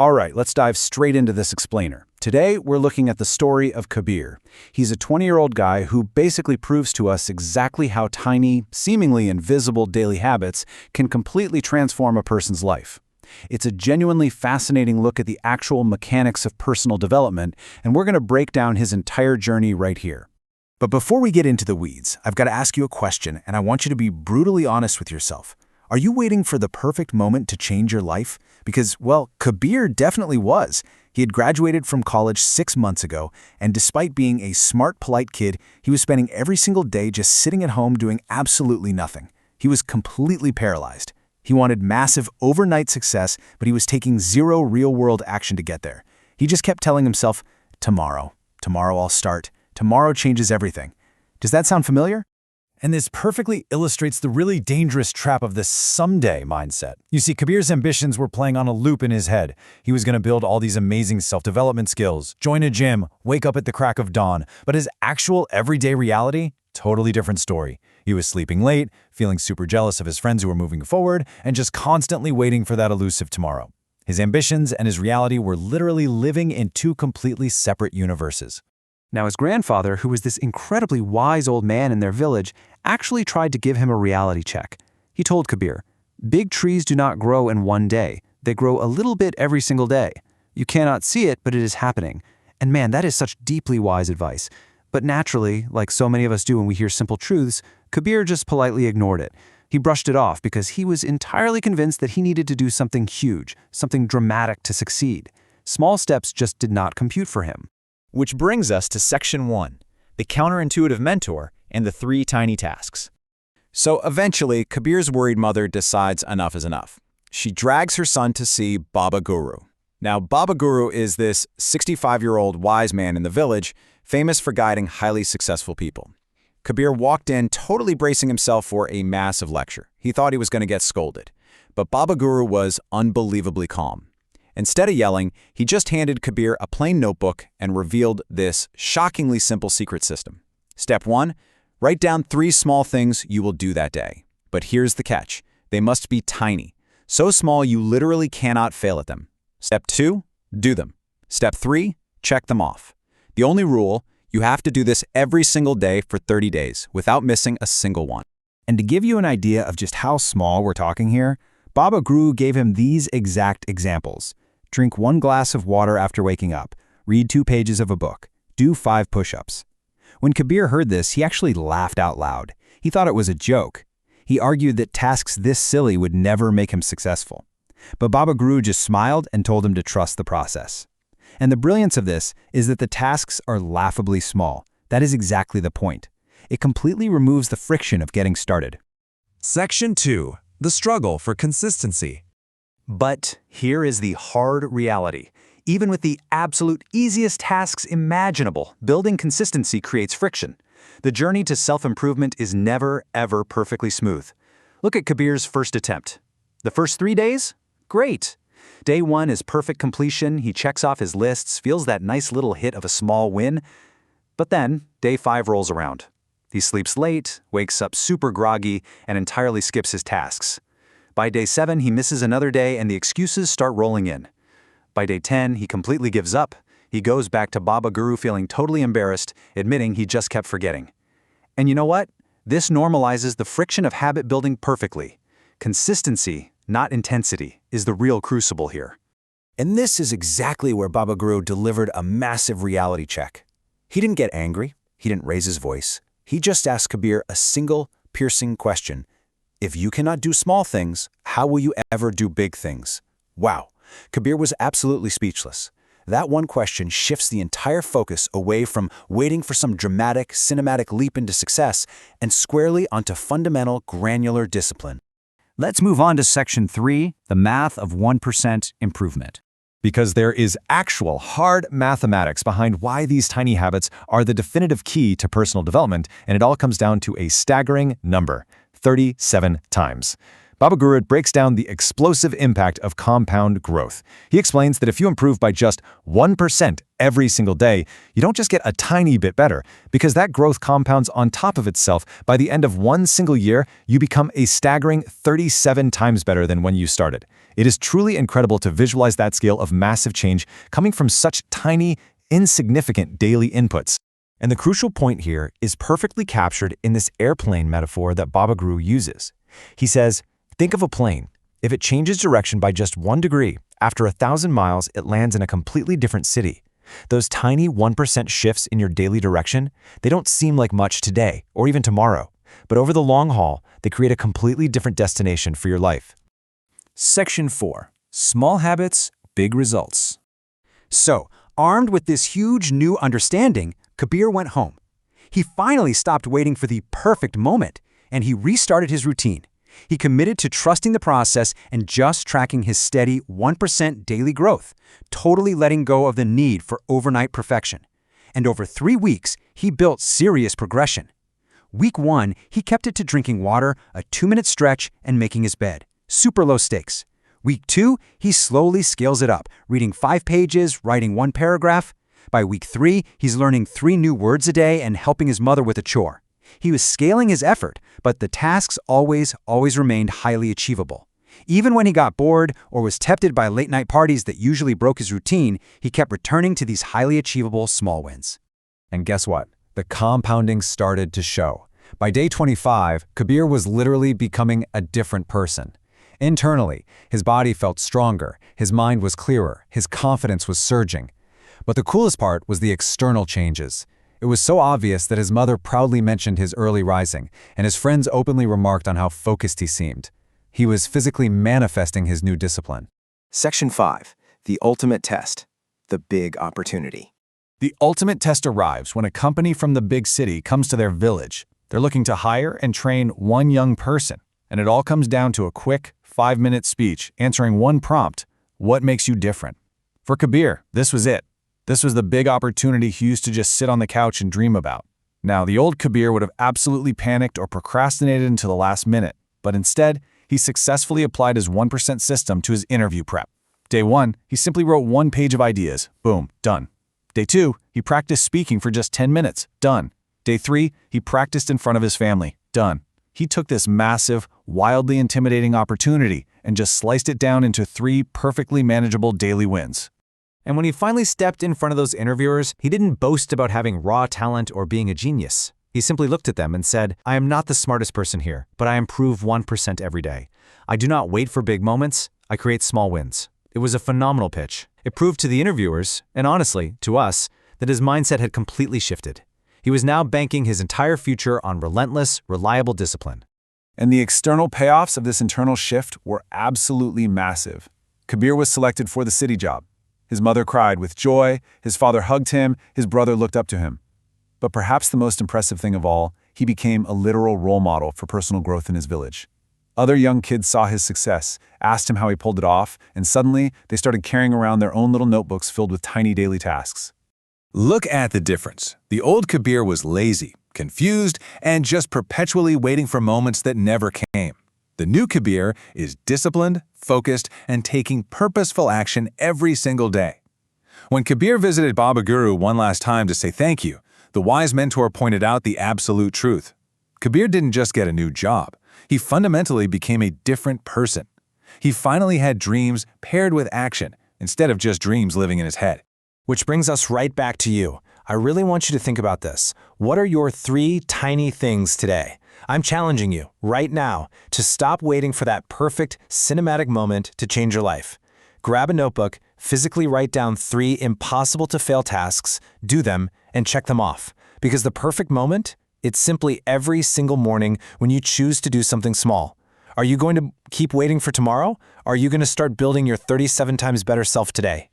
All right, let's dive straight into this explainer. Today, we're looking at the story of Kabir. He's a 20-year-old guy who basically proves to us exactly how tiny, seemingly invisible daily habits can completely transform a person's life. It's a genuinely fascinating look at the actual mechanics of personal development, and we're going to break down his entire journey right here. But before we get into the weeds, I've got to ask you a question, and I want you to be brutally honest with yourself. Are you waiting for the perfect moment to change your life? Because, well, Kabir definitely was. He had graduated from college 6 months ago, and despite being a smart, polite kid, he was spending every single day just sitting at home doing absolutely nothing. He was completely paralyzed. He wanted massive overnight success, but he was taking zero real-world action to get there. He just kept telling himself, tomorrow I'll start. Tomorrow changes everything. Does that sound familiar? And this perfectly illustrates the really dangerous trap of the someday mindset. You see, Kabir's ambitions were playing on a loop in his head. He was going to build all these amazing self-development skills, join a gym, wake up at the crack of dawn. But his actual everyday reality? Totally different story. He was sleeping late, feeling super jealous of his friends who were moving forward, and just constantly waiting for that elusive tomorrow. His ambitions and his reality were literally living in two completely separate universes. Now, his grandfather, who was this incredibly wise old man in their village, actually tried to give him a reality check. He told Kabir, "Big trees do not grow in one day. They grow a little bit every single day. You cannot see it, but it is happening." And man, that is such deeply wise advice. But naturally, like so many of us do when we hear simple truths, Kabir just politely ignored it. He brushed it off because he was entirely convinced that he needed to do something huge, something dramatic to succeed. Small steps just did not compute for him. Which brings us to Section 1, the counterintuitive mentor and the 3 tiny tasks. So eventually, Kabir's worried mother decides enough is enough. She drags her son to see Baba Guru. Now, Baba Guru is this 65-year-old wise man in the village, famous for guiding highly successful people. Kabir walked in totally bracing himself for a massive lecture. He thought he was going to get scolded. But Baba Guru was unbelievably calm. Instead of yelling, he just handed Kabir a plain notebook and revealed this shockingly simple secret system. Step 1, write down 3 small things you will do that day. But here's the catch. They must be tiny. So small you literally cannot fail at them. Step 2, do them. Step 3, check them off. The only rule, you have to do this every single day for 30 days without missing a single one. And to give you an idea of just how small we're talking here, Baba Guru gave him these exact examples. Drink 1 glass of water after waking up. Read 2 pages of a book. Do 5 push-ups. When Kabir heard this, he actually laughed out loud. He thought it was a joke. He argued that tasks this silly would never make him successful. But Baba Guru just smiled and told him to trust the process. And the brilliance of this is that the tasks are laughably small. That is exactly the point. It completely removes the friction of getting started. Section 2. The struggle for consistency. But here is the hard reality. Even with the absolute easiest tasks imaginable, building consistency creates friction. The journey to self-improvement is never, ever perfectly smooth. Look at Kabir's first attempt. The first 3 days? Great. Day 1 is perfect completion. He checks off his lists, feels that nice little hit of a small win. But then, day 5 rolls around. He sleeps late, wakes up super groggy, and entirely skips his tasks. By day 7, he misses another day and the excuses start rolling in. By day 10, he completely gives up. He goes back to Baba Guru feeling totally embarrassed, admitting he just kept forgetting. And you know what? This normalizes the friction of habit building perfectly. Consistency, not intensity, is the real crucible here. And this is exactly where Baba Guru delivered a massive reality check. He didn't get angry. He didn't raise his voice. He just asked Kabir a single, piercing question. If you cannot do small things, how will you ever do big things? Wow. Kabir was absolutely speechless. That one question shifts the entire focus away from waiting for some dramatic, cinematic leap into success and squarely onto fundamental, granular discipline. Let's move on to Section 3, the math of 1% improvement. Because there is actual hard mathematics behind why these tiny habits are the definitive key to personal development, and it all comes down to a staggering number, 37 times. Baba Guru breaks down the explosive impact of compound growth. He explains that if you improve by just 1% every single day, you don't just get a tiny bit better, because that growth compounds on top of itself. By the end of one single year, you become a staggering 37 times better than when you started. It is truly incredible to visualize that scale of massive change coming from such tiny, insignificant daily inputs. And the crucial point here is perfectly captured in this airplane metaphor that Baba Guru uses. He says, think of a plane. If it changes direction by just 1 degree, after 1,000 miles, it lands in a completely different city. Those tiny 1% shifts in your daily direction, they don't seem like much today or even tomorrow, but over the long haul, they create a completely different destination for your life. Section 4. Small habits, big results. So, armed with this huge new understanding, Kabir went home. He finally stopped waiting for the perfect moment, and he restarted his routine. He committed to trusting the process and just tracking his steady 1% daily growth, totally letting go of the need for overnight perfection. And over 3 weeks, he built serious progression. Week 1, he kept it to drinking water, a 2-minute stretch, and making his bed. Super low stakes. Week 2, he slowly scales it up, reading 5 pages, writing 1 paragraph. By week 3, he's learning 3 new words a day and helping his mother with a chore. He was scaling his effort, but the tasks always remained highly achievable. Even when he got bored or was tempted by late-night parties that usually broke his routine, he kept returning to these highly achievable small wins. And guess what? The compounding started to show. By day 25, Kabir was literally becoming a different person. Internally, his body felt stronger, his mind was clearer, his confidence was surging. But the coolest part was the external changes. It was so obvious that his mother proudly mentioned his early rising, and his friends openly remarked on how focused he seemed. He was physically manifesting his new discipline. Section 5. The ultimate test. The big opportunity. The ultimate test arrives when a company from the big city comes to their village. They're looking to hire and train one young person, and it all comes down to a quick, 5-minute speech answering one prompt: what makes you different? For Kabir, this was it. This was the big opportunity he used to just sit on the couch and dream about. Now, the old Kabir would have absolutely panicked or procrastinated until the last minute, but instead, he successfully applied his 1% system to his interview prep. Day 1, he simply wrote 1 page of ideas. Boom, done. Day 2, he practiced speaking for just 10 minutes. Done. Day 3, he practiced in front of his family. Done. He took this massive, wildly intimidating opportunity and just sliced it down into 3 perfectly manageable daily wins. And when he finally stepped in front of those interviewers, he didn't boast about having raw talent or being a genius. He simply looked at them and said, I am not the smartest person here, but I improve 1% every day. I do not wait for big moments, I create small wins. It was a phenomenal pitch. It proved to the interviewers, and honestly, to us, that his mindset had completely shifted. He was now banking his entire future on relentless, reliable discipline. And the external payoffs of this internal shift were absolutely massive. Kabir was selected for the city job. His mother cried with joy, his father hugged him, his brother looked up to him. But perhaps the most impressive thing of all, he became a literal role model for personal growth in his village. Other young kids saw his success, asked him how he pulled it off, and suddenly they started carrying around their own little notebooks filled with tiny daily tasks. Look at the difference. The old Kabir was lazy, confused, and just perpetually waiting for moments that never came. The new Kabir is disciplined, focused, and taking purposeful action every single day. When Kabir visited Baba Guru one last time to say thank you, the wise mentor pointed out the absolute truth. Kabir didn't just get a new job. He fundamentally became a different person. He finally had dreams paired with action, instead of just dreams living in his head. Which brings us right back to you. I really want you to think about this. What are your 3 tiny things today? I'm challenging you, right now, to stop waiting for that perfect, cinematic moment to change your life. Grab a notebook, physically write down 3 impossible-to-fail tasks, do them, and check them off. Because the perfect moment, it's simply every single morning when you choose to do something small. Are you going to keep waiting for tomorrow? Or are you going to start building your 37 times better self today?